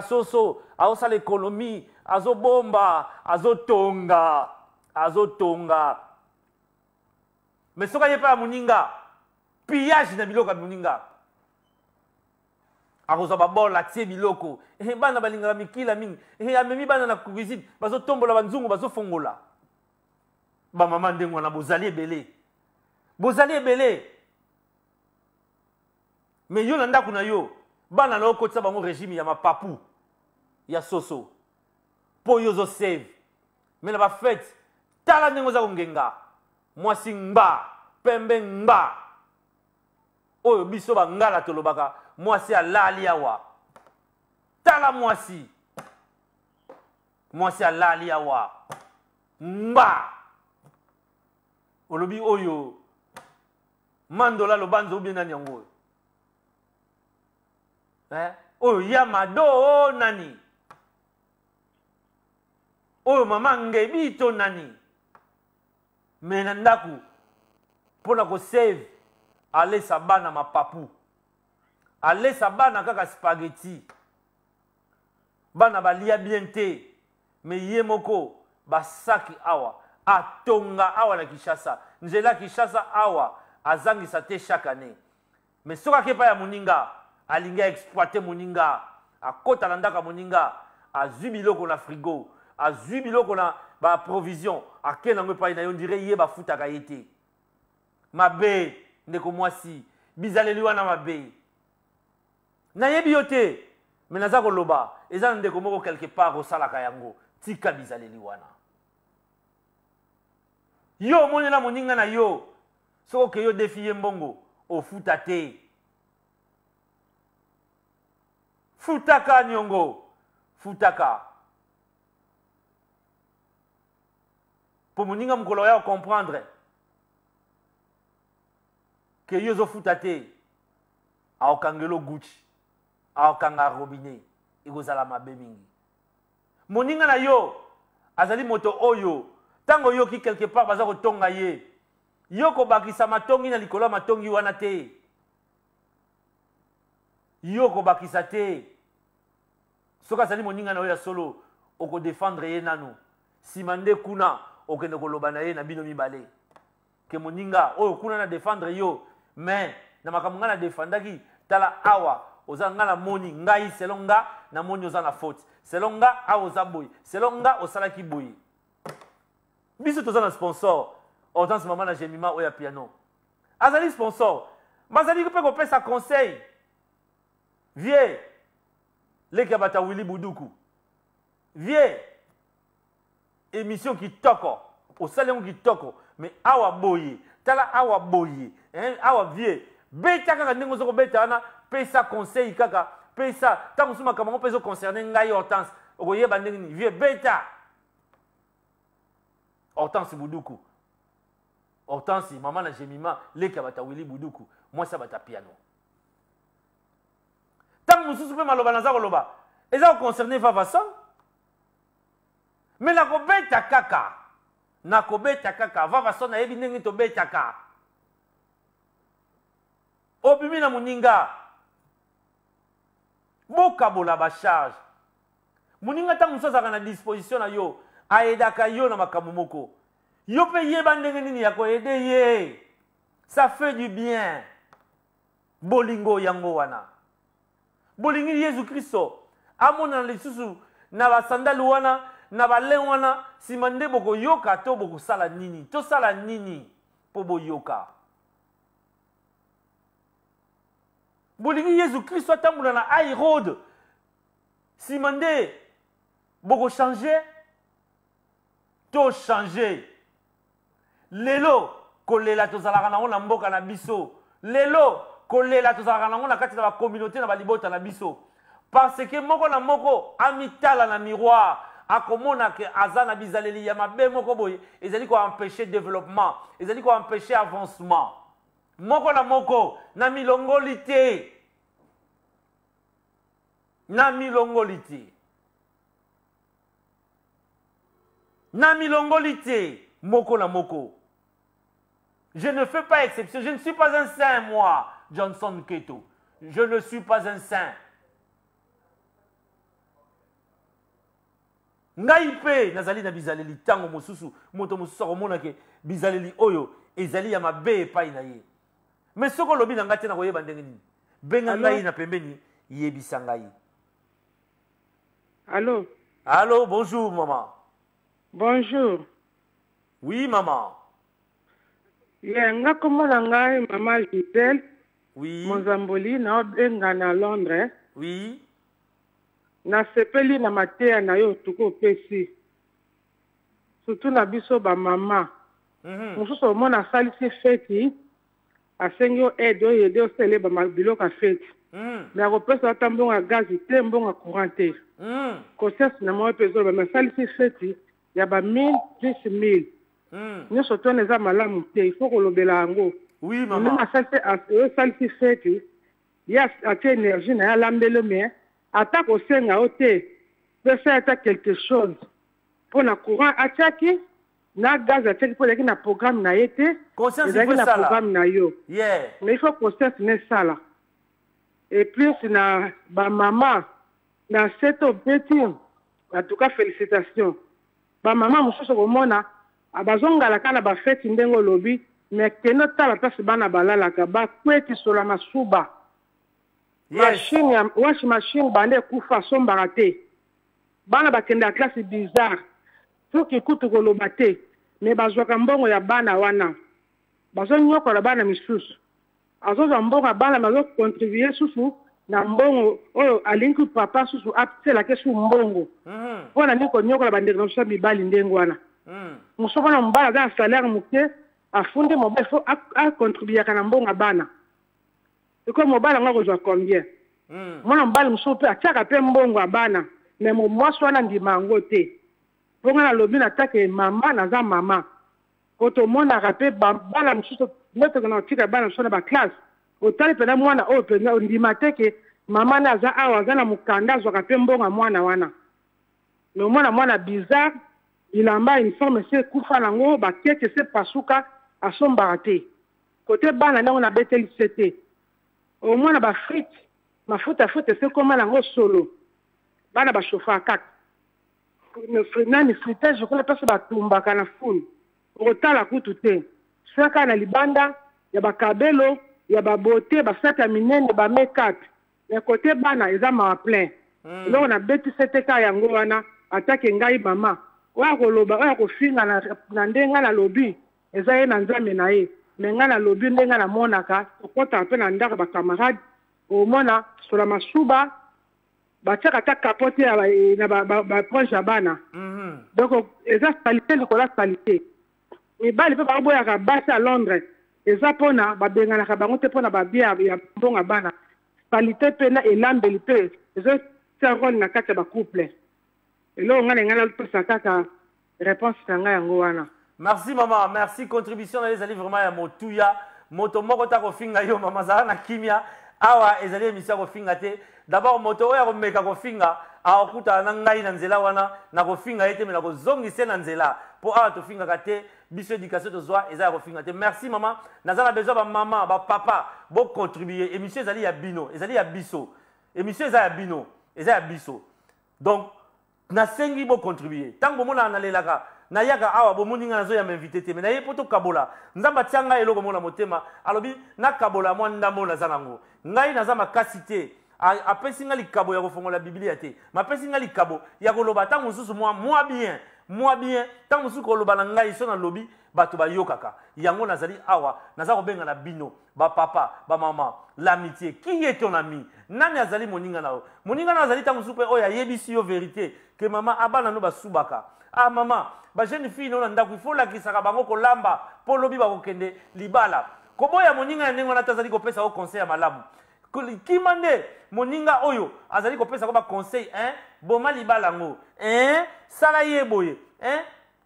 S2: soso, aosa l'économie, azo bomba, azo tonga. Mais ce qu'il n'y a pas à Mouninga, pillage na biloko à Mouninga. Arosa babol la tie biloko. Bana balinga mikila mingi. Amemi bana na cuisine, bazo tombola banzungu bazo fongola. Ba maman ndengo na bozali ebele. Bozali ebele. Mais yo na ndako na yo, bana na okotisa bango régime ya mapapu ya soso po yozo save mais na ba fête tala ndenge oza kongenga mwasi ngba pembe ngba oyo biso bangala tolobaka mwasi alali awa tala mwasi alali awa ngba olobi oyo mandola lobanzo ubie nani yango oyo yamado nani oyo mama ngebi to nani me na ndaku mpona kosave alesa bana mapapu alesa bana kaka spaghetti bana balia bien te me ye moko basaki awa atonga awa na Kinshasa nzela Kinshasa awa azangisa te chaque année mais soka kepa ya moninga alinga exploiter moninga akota na ndaka moninga azwi biloko na frigo azwi biloko na ba provision akenda ngo pa na yo ndire ye bafutaka yete mabe ndeko mwasi bizaleli wana mabe na yebi yote mais naza koloba eza ndeko moko quelque part osalaka yango tika bizaleli wana yo monela moninga na yo soko ke yo defiye mbongo ofuta te futaka nyongo futaka po moninga mokolo ya comprendre ke yo ozofuta te aokangelo Gucci aokanga robinet ekozala mabe mingi moninga na yo azali moto oyo tango yoki quelque part baza kotonga ye yo kobakisa matongi na likolo matongi wana te yo kobakisa te soki azali moninga na yo ya solo okodefendre ye nanu nsima nde kuna okende koloba na ye na bino mibale ke moninga oyo kuna na defendre yo mais na makambo nga na defendaki tala awa oza nga na moni ngai selo nga na moni oza na faute selo nga awa oza boye selo nga osalaki boye biso toza na sponsor Hortense mama na Jemima oya piano azali sponsor bazali mpe kopesa conseil vie leki bata Willy Buduku vie émission kitoko osali yango kitoko mais awa boye tala awa boye awa vie beta kaka ndenge ozo kobeta wana pesa conseil kaka pesa tango suma kama pesa concerner ngai Hortense okoyeba ndenge ni vie beta Hortense Buduku Hortense mama na Jemima leki bata Willy Buduku moi ça bata piano tango mususu pe maloba naza koloba eza concerner Vavason mais nakobeta kaka Vavason na yebi ndenge tobetaka obimi na moninga bokabola bacharge moninga ntango mosusu azalaka na disposition na yo ayedaka yo na makambo moko yo mpe yeba ndenge nini ya koyede ye ça fait du bien bolingo yango wana bolingi Yesu Kristo amona na lisusu na basandali wana na bale wana nsima nde bokoyoka to bokosala nini tosala nini mpo boyoka bolingi Yesu Kristo atambola na airode nsima nde bokochange to change lelo kolela tozalaka nango na mboka na biso lelo kolela tozalaka nango na kati na bakommunauté na balibota na biso parce que moko na moko amitala na miroir akomona ke aza na bizaleli ya mabe moko boye ezali koempêcher développement ezali koempêcher avancement moko na moko na milongoli te na milongoli te moko na moko. Je ne fais pas exception. Je ne suis pas un saint, moi, Johnson Keto. Je ne suis pas un saint. Ngai pe nazali na bizaleli tango mosusu moto mosusu akomona ke bizaleli oyo ezali ya mabe epai na ye. Mais soko lobi na ngati na koyeba ndenge nini. Benga ngai na pembeni yebisa ngai.
S3: Allô?
S2: Allô, bonjour maman.
S3: Bonjour.
S2: Oui maman.
S3: Nga komona ngai maman Gisèle.
S2: Oui.
S3: Mozamboli na benga na Londres.
S1: Oui.
S3: nasepeli na mateya na yo tuko opesi surtout na biso bamama mosusu omona asalisi feti asengi yo aide oyo ede osele biloko ya feti me akopesa ata mbongo ya gazi te mbongo ya courant te conscience na mwa mpe ezoloba me asalisi feti ya ba 1000 plus 1000 nyonso tona eza malamu te ifo kolobela yango osalisi feti ye atie énergie na ye alambeli me ata kosenga yo te pesa ata quelque chose mpo na courant atiaki na gaz atiaki mpo ezalaki na programme na ye te ezalaki na programme na yo mais il faut conscience nesala et plus na bamama na seto beti en tout cas félicitations bamama mosusu komona bazongalaka na bafeti ndenge olobi mais kende otala mpasi bana balalaka bakwekisola masuba wash machine bande ekufa asombaka te bana bakende ya classe bizarre soki kutu koloba te me bazwaka mbongo ya bana wana bazonyokola bana misusu azozwa mbongo ya bana bazokontribue susu na mbongo oyo alingi papa susu atelake su mbongo mpona nini konyokola bandeko na biso mibali ndenge wana mosusu mpona mobali aza na salaire moke afundi mobali fo akontribuaka na mbongo ya bana eko mobali yango akozwa combien mwana mobali mosusu mpe atiaka mpe mbongo ya bana me mwasi wana ndima yango te mpo nga nalobi natake mama naza mama po tomonaka mpe bana mosusu netoka na otika bana mosusu na baklasse otali mpena mwana oyo mpenza ondima te ke mama ne aza awa aza na mokanda azwaka mpe mbongo ya mwana wana me omona mwana bizarre bilamba uniforme se ekufa nango bakeke se pasuka asombaka te kote bana ndenge nabeteli se te omwana bafrite mafuta frite se koma nango solo bana bashofa kaka nani fritage kola mpasi batumbaka na fulu okotala kutu te saka na libanda ya bakabelo ya babote basati ya minene bamekap me kote bana eza mawa plein eloko nabeti se te kaka yango wana atake ngai mama oyo koloba oyo kofinga na nde ngai nalobi eza ye na nzambe na ye me ngai nalobi nde ngai namonaka okotaka mpe na ndako bakamarade omona sola masuba batiaka ata kapote na baproche ya bana donc eza salite likolo ya salite mibali mpe bakoboyaka basi ya Londres eza mpona babenganaka bango te mpona babia ya mbongo ya bana salite mpe na elambeli mpe ezotia role na kati ya bacouple eloko ngai na ngai nalopesa kaka réponse na ngai yango wana.
S1: Merci maman, merci contribution na ezali vraiment ya motuya moto moko ta kofinga yo mama zala na kimia awa ezali émission kofinga te d'abord moto oyo akomeka kofinga akokuta na ngai na nzela wana na kofinga ete me na kozongisa na nzela po awa tofingaka te biso éducation tozwa eza ya kofinga te. Merci maman, naza na besoin ba mama ba papa bo contribuer émission ezali ya bino ezali ya biso émission eza ya bino eza ya biso donc nasengi bo contribuer tango bomona analelaka nayaka awa bomoni nga nazo ya m'inviter te me naye poto kabola nzamba tianga eloko mona motema alobi na kabola mwa ndambo naza nango ngai naza makasi te apesi nga likabo ya kofongola biblia te mapesi nga likabo ya koloba tango mosusu moi bien tango mosusu koloba na ngai so na lobi bato bayokaka yango nazali awa naza kobenga na bino bapapa bamama l'amitié qui est ton ami nani azali moninga na yo moninga na azali tango mosusu mpe oyo ayebisi yo vérité ke mama abana no basubaka ah mama ba jeune fille no na ndako il faut lakisaka bango kolamba po lobi bakokende libala koboya moninga na ndenge wana tazali kopesa ko conseil ya malamu kimande moninga oyo azali kopesa ko ba conseil boma libala ngo sala ye boye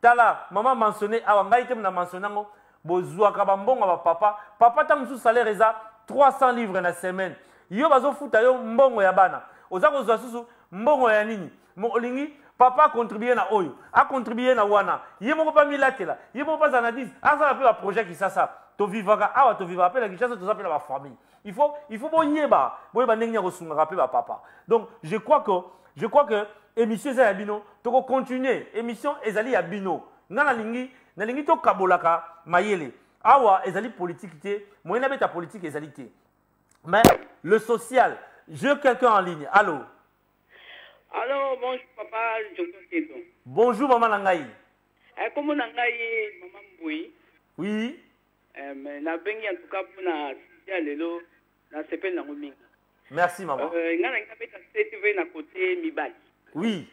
S1: tala mama mentionné awa ngai te na mentionné ngo bozwaka bambongo ba papa ta musu salaire eza 300 livres na semaine yo bazofuta yo mbongo ya bana oza kozwa susu mbongo ya nini olingi papa a contribué na oyo a contribué na wana ye moko pa milatela ye moko pa zana 10 azala pe ba projet qui ça to vivaka awa to vivaka pe la kichasa to zapela ba famille il faut boyeba ndenge ya kosunga pe ba papa donc je crois que émission za ya bino to ko continuer émission ezali ya bino ngana lingi to kabolaka mayele awa ezali politique te moyena beta politique ezali te mais le social je quelqu'un en ligne allô.
S4: Alors, bonjour papa, Johnson.
S1: Bonjour maman Nangaï.
S4: Comment Nangaï, maman Mboui?
S1: Oui.
S4: Mais na bengi en tout cas pour na lelo na s'appelle na ngoming.
S1: Merci, maman.
S4: Ngana ngabeta CTV na côté mibali.
S1: Oui.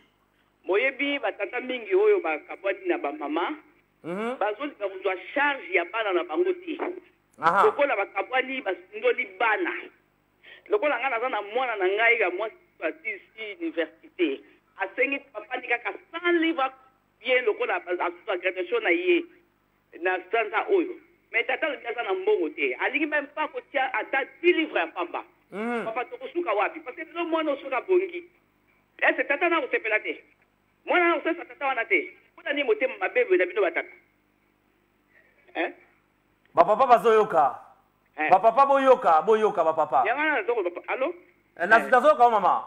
S4: Moyebi batata mingi oyo bakabwadi na bamama. Bazoli bakuzwa charge ya bana na bango ti. Lokola bakabwani basindoli bana. Lokola ngana za na mwana na ngai ya mwasi batisi université. Asengi papa ni kaka 100 livres bien lokola asusa graduation na ye na santa oyo. Mais tata le biasa na mbongo te. Alingi même pas ko tia ata 10 livres ya pamba. Papa tokosuka wapi? Parce que le mwana osuka bongi. Est-ce que tata na osepela te? Mwana na osesa tata wana te. Kuna ni motema mabebe na bino batata.
S1: Papa bazoyoka. Papa boyoka papa.
S4: Yangana zoko papa. Allô?
S1: Nazoyoka maman.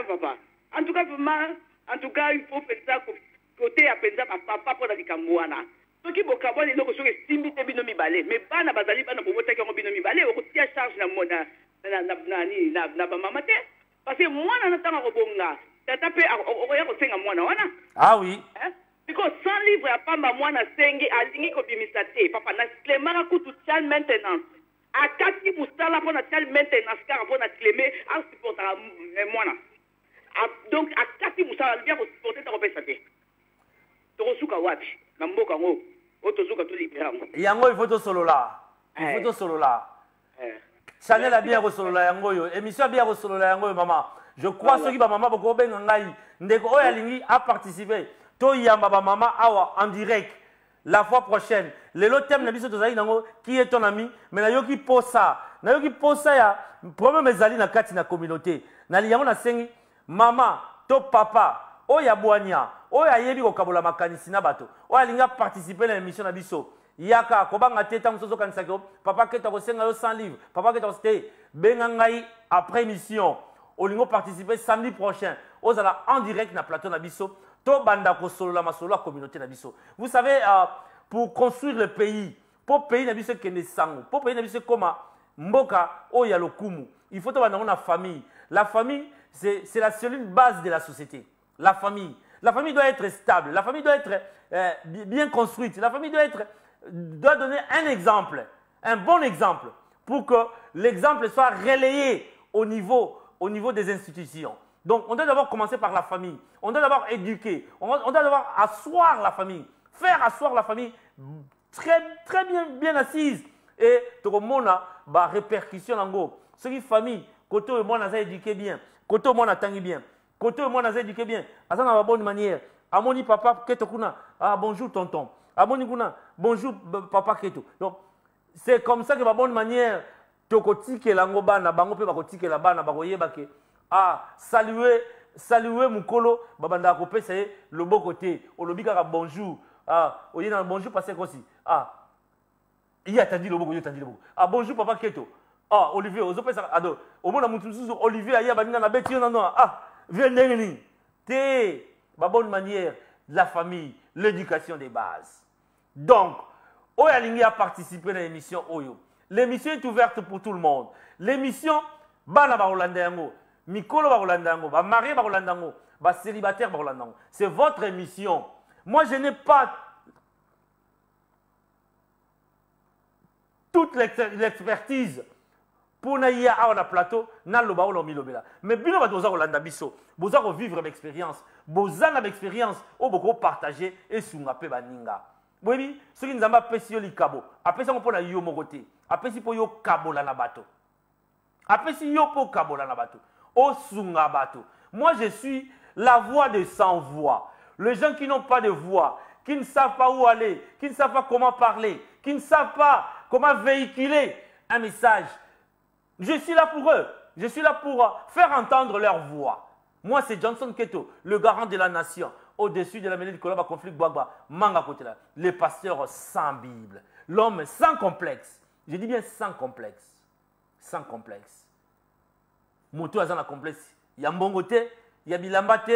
S4: Papa. En tout cas vraiment, il faut faire ça côté à penza papa pour la likamwana. Soki bokaboni loko soki simbi te bino mibale. Mais bana bazali bana bobota ki bino mibale o tia charge na mona na ba mama te. Parce que mwana na tanga kobonga. Tata pe okoya ko senga mwana wana.
S1: Ah oui.
S4: Because 100 livres ya pamba mwana sengi alingi ko bimisa te. Papa na clémara kutu child maintenance. Akati musala pour na child maintenance car pour na clémer en supportant mwana. Donc akati musala bien ko supporter ta kopesa te. Tokosuka wapi? Na mboka ngo. Otozuka to libéra ngo.
S1: Yango il faut to solola. Il faut to solola. Chanel a bien ko solola yango yo. Émission a bien ko solola yango yo maman. Je crois ceux qui ba maman boko benga ngai ndeko oya lingi a participé. To yamba ba maman awa en direct la fois prochaine. Lelo thème na biso tozali nango qui est ton ami mais na yoki posa. Na yoki posa ya problème ezali na kati na communauté. Na liyango na sengi maman to papa oya bwanya oya yebi ko kabola makanisi na bato. Oya linga participer na émission na biso. Yaka kobanga te tango sozo kanisa ko papa keta ko senga yo 100 livres. Papa keta ko ste benga ngai après émission. Olingo participer samedi prochain. Ozala en direct na plateau na biso. To banda ko solo la masolo la communauté na biso. Vous savez pour construire le pays, pour pays na biso kende sango, pour pays na biso koma mboka o ya lokumu. Il faut to banda na famille. La famille c'est la cellule base de la société. La famille doit être stable, la famille doit être bien construite. La famille doit donner un exemple, un bon exemple pour que l'exemple soit relayé au niveau des institutions. Donc, on doit d'abord commencer par la famille. On doit d'abord éduquer. On doit d'abord asseoir la famille. Faire asseoir la famille très bien assise. Et tout le monde a répercussion en gros. Ce qui famille, côté le monde a éduqué bien. Côté le monde a tangué bien. Côté le monde a éduqué bien. À ça, de bonne manière. Amoni papa, keto kuna. Ah, bonjour tonton. Amoni kuna. Bonjour papa keto. Donc, c'est comme ça que de bonne manière, tokotike lango bana, bango pe bakotike la bana, bakoye bake. Ah, saluer mukolo, babanda kopesa le beau côté. Olobi kaka bonjour. Ah, oye na bonjour passé aussi. Ah, il a attendu le beau côté, attendu le beau. Ah, bonjour papa Keto. Ah, Olivier, ozo pesa ado. Au moins na mutu Olivier aya banina na beti na no. Ah, viens nengeni. Te, ba bonne manière, la famille, l'éducation des bases. Donc, Oya Lingi a participé à l'émission Oyo. L'émission est ouverte pour tout le monde. L'émission bana ba Rolanda yango. Mikolo ba Rolanda yango, ba marié ba Rolanda yango, ba célibataire ba Rolanda yango. C'est votre émission. Moi, je n'ai pas toute l'expertise pour naïa à la plateau, na loba ou lomilobela. Mais bino ba doza Rolanda biso, boza ko vivre l'expérience, boza na l'expérience, o boko partager et sunga pe baninga. Oui, ceux qui nous ont apprécié le kabo, après ça on peut na yo mogote, après si po yo kabo la na bato. Après si yo po kabo la na bato. O sunga bato. Moi je suis la voix des sans voix. Les gens qui n'ont pas de voix, qui ne savent pas où aller, qui ne savent pas comment parler, qui ne savent pas comment véhiculer un message. Je suis là pour eux. Je suis là pour faire entendre leur voix. Moi, c'est Johnson Keto, le garant de la nation, au-dessus de la mêlée du Koloba conflit Gbagba, Manga côté là. Le pasteur sans Bible. L'homme sans complexe. Je dis bien sans complexe. Sans complexe. Moto a un complexe. Il y a Mbongote, il y a Bilambate,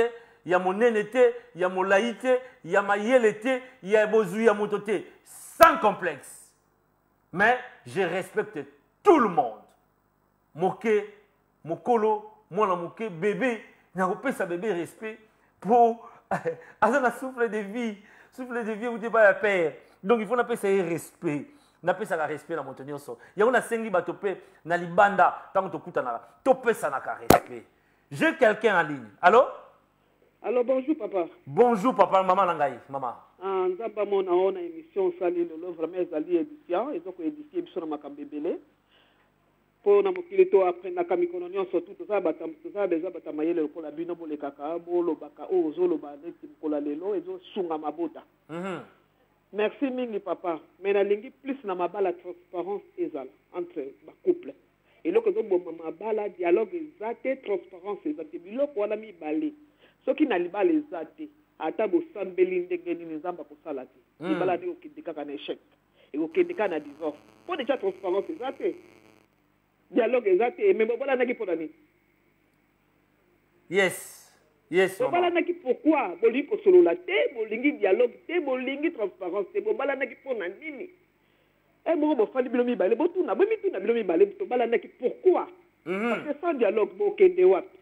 S1: il y a mon nénété, il y a mon laïté, il y a ma yélété, il y a Bozu, il y a Mototé. Sans complexe. Mais je respecte tout le monde. Moké, Mokolo, moi la moké, bébé, il y a sa bébé respect pour un souffle de vie. Souffle de vie, vous dites pas la paix. Donc il faut appeler ça respect. napesaka respect na moto nyonso yango nasengi bato mpe na libanda ntango tokutanaka topesanaka respect. J'ai quelqu'un en ligne. Allô?
S5: Allô, bonjour papa.
S1: Bonjour papa, maman nangai, maman.
S5: Nzamba mona ona émission sali lelo vraiment ezali édition ezoko édition biso na makambebele. Po na mokili to après na kamikono nyonso tout ça bata mayele ko la bino bolekaka bolo baka ozo lo ba neti kola lelo ezo sunga mabota. Merci mingi papa. Mais na lingi plus na mabala transparence ezala entre ba couple. Et loko zo bomba mabala dialogue ezate transparence ezate biloko wana mibale. Soki na libala ezate ata bosambeli ndenge nini nzamba kosala te libala ndenge okende kaka na échec ekokende kaka na divorce mpo deja transparence eza te dialogue eza te me bobalanaki mpo na nini bobalanaki pourquoi bolingi kosolola te bolingi dialogue te bolingi transparence te bobalanaki mpo na nini moko bofandi bino mibale bomituna bino mibale tobalanaki pourquoi parce que sans dialogue bokende wapi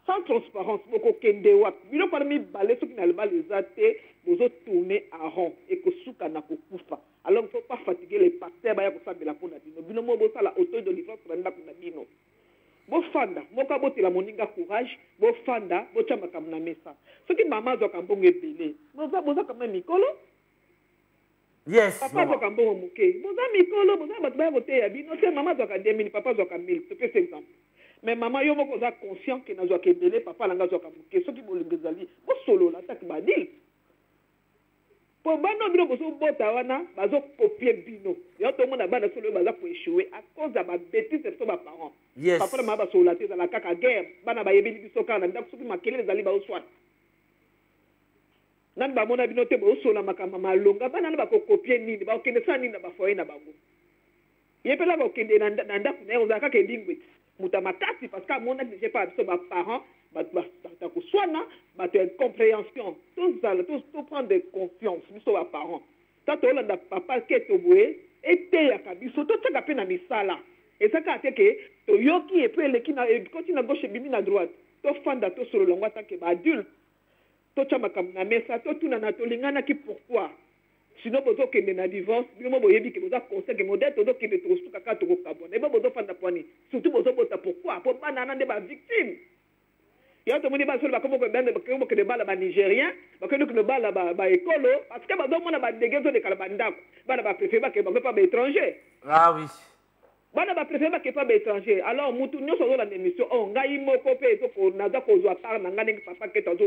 S5: sans transparence, beaucoup kende wap. Bilo par mi balé ce qui n'a pas les athées, vous autres tourner à rond et que souka n'a pas koufa. Alors il ne faut pas fatiguer les pasteurs, bah y'a pour ça de la peau d'adino. Bino mo bossa la hauteur de différence pour la d'adino. Bo fanda, mo kabote la moninga courage, bo fanda, bo chama kam na mesa. Ce qui maman doit kam bon ébélé. Boza quand même mikolo.
S1: Yes.
S5: Papa doit kam bon mouké. Boza mikolo, boza batba voter ya bino. C'est maman doit kam 2000, papa doit kam 1000. C'est un exemple. Mais maman yo moko za conscient que nazo akebele papa langa zo kamuke soki bolingezali bo solo la tak badil po bano bino boso bota wana bazo copier bino yo to mona bana solo baza ko échouer à cause de ma bêtise de ba parents papa ma ba solo la tête la kaka guerre bana ba yebeli biso kana ndak soki makele zali ba oswat nan ba mona bino te bo solo makama malonga bana ba ko copier nini ba okende sa nini na ba foyer na bango yepela ba okende na ndak na yo za kaka ndingwe mutamakati parce que mon j'ai pas de parents ta kuswana ba te compréhension tout ça tout prendre de confiance biso ba parents tato la papa ke to boye ete ya kabiso to tsaka pe na misala et ça ka te ke to yoki et puis le qui na continue à gauche bimi na droite to fanda to solo longwa tant que ba adulte to chama kam na mesa to tuna na to lingana ki pourquoi sinon bozo kende na divorce bino boyebi ke boza conseil ke modèle to kende to suka ka to ko kabona e bozo fanda poani surtout bozo bota pourquoi pour bana na de ba victime ya to moni ba solo ba komo ko bende ba komo ke de bala ba nigérien ba kono ke bala ba écolo parce que ba do mona ba degezo de kalabanda bana ba préférer ba ke ba pas ba étranger
S1: oui
S5: bana ba préférer ba ke pas ba étranger alors mutu nyo so la émission ngai moko pe to ko na za ko zo par na ngane papa ke to zo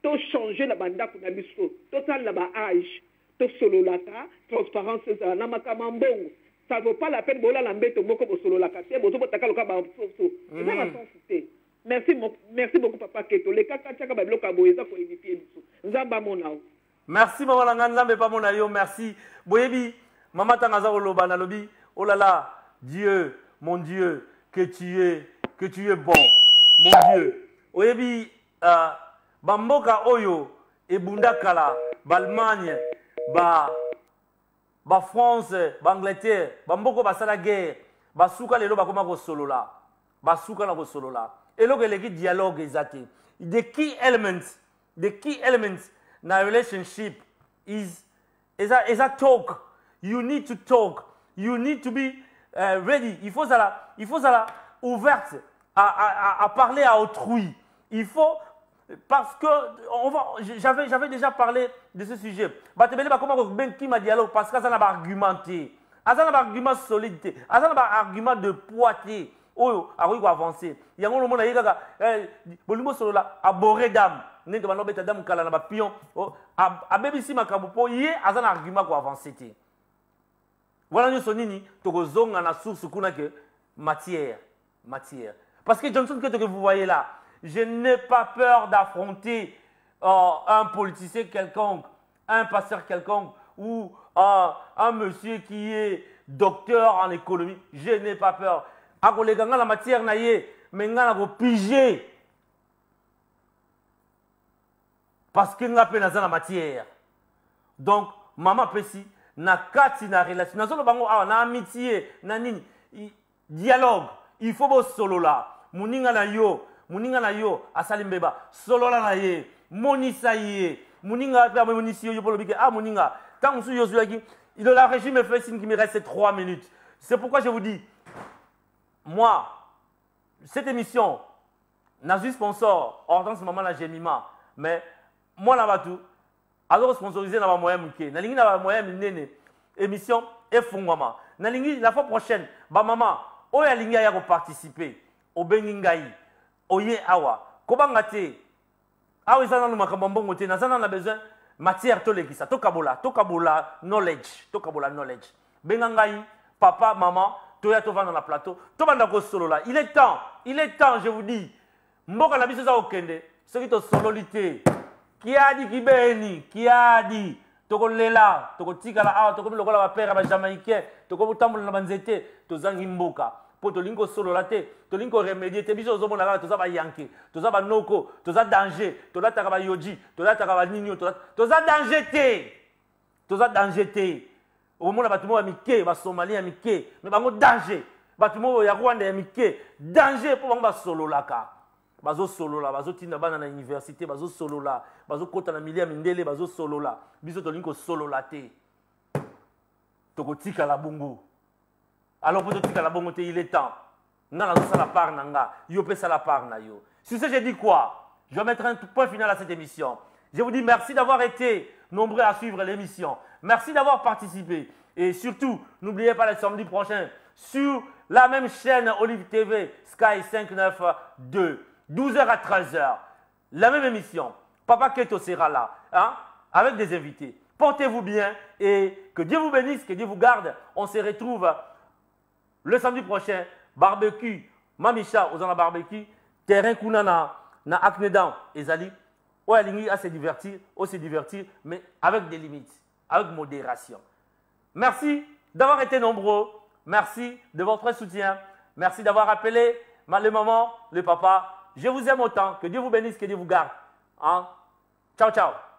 S5: to changer la banda ko na biso to tal la ba âge solo laka transparence ça na makamambongo ça vaut pas la peine bola lambeto moko bo solo laka te bozo botaka loka ba so c'est ça la sensité merci beaucoup papa Keto le kaka chaka ba bloka boyeza ko édifier biso nzamba monao
S1: merci maman la nzambe pa mona yo merci boyebi mama tangaza oloba na lobi oh là là Dieu mon Dieu que tu es bon mon Dieu oyebi bamboka oyo ebunda kala Allemagne ba France, ba Angleterre, ba mboko ba sala guerre, ba suka lelo ba koma ko solola. Ba suka na ko solola. Et lo ke dialogue ezate. The key elements na relationship is a talk. You need to talk. You need to be ready. Il faut ça ouverte à parler à autrui. Il faut parce que j'avais déjà parlé de ce sujet. Qui m'a dialogue parce que ça n'a pas argumenté. Ça n'a pas argument solide. Ça n'a pas argument de poité. Oh, il avancer. Il y a un moment où il y a aboré dame. Il y a un dame qui a pion. A BBC makabupo il y a un argument pour avancer. Voilà nous sonini to zonga na source kuna que matière. Parce que Johnson que vous voyez là, je n'ai pas peur d'affronter un politicien quelconque, un pasteur quelconque ou un monsieur qui est docteur en économie. Je n'ai pas peur. A kolekanga la matière na ye, mais nga na pigé. Parce que nga pe na la matière. Donc maman pesi na kati na relation. Na solo bango na amitié, na nini dialogue. Il faut bo solo là. Muninga na yo asali mbeba solo la na ye monisa ye muninga pe monisi yo polo bike muninga tangu su yo yaki La régie me fait signe qu'il me reste 3 minutes. C'est pourquoi je vous dis, moi, cette émission, n'a pas sponsor, or dans ce moment-là, j'ai Mima, mais moi, là-bas tout, alors sponsorisé dans ma moyenne, na lingi na moyenne nene, émission, et fongwama. Na lingi, la fois prochaine, ba maman, o ya lingi ya participer, au Bengingaï, au Ye Awa, Kobangate, Awa isa nanu makambambongo te, na besoin matière tolekisa, tokabola knowledge. Bengangaï, papa, maman, toya tova dans la plateau, tobanda ko solo là. Il est temps, je vous dis. Mboka na biso za okende, ce qui to sololité. Qui a dit, toko lela, toko tika la awa, toko lokola ba père ba jamaïcain, toko butambola na banzete, to zangi mboka. Po to linko solo la te, to linko remédier te biso zomo na to za ba yanke, to za ba noko, to za danger, to la taka ba yoji, to la taka ba ninyo, to za danger te. To za danger te. Au moment batumo ba mike, ba Somalien mike, mais bango danger. Batumo ya Rwanda ya mike, danger pour bango ba solo la ka. Bazo solo la, bazo tinda bana na université, bazo solo la, bazo kota na milia mindele, bazo solo la. Biso to linko solo la te. Toko tika la bongo. Alors pour tika la bongo te, il est temps. Nana zo la part nanga, yo pe la part na yo. Sur ce, j'ai dit quoi? Je vais mettre un point final à cette émission. Je vous dis merci d'avoir été nombreux à suivre l'émission. Merci d'avoir participé. Et surtout, n'oubliez pas le samedi prochain sur la même chaîne Olive TV, Sky 592. 12h à 13h, la même émission. Papa Keto sera là, hein, avec des invités. Portez-vous bien et que Dieu vous bénisse, que Dieu vous garde. On se retrouve le samedi prochain. Barbecue, Mamicha, aux en barbecue, terrain Kounana, na Aknedan, Ezali. On a se divertir, mais avec des limites, avec modération. Merci d'avoir été nombreux. Merci de votre soutien. Merci d'avoir appelé le maman, le papa. Je vous aime autant. Que Dieu vous bénisse, que Dieu vous garde. Hein? Ciao, ciao.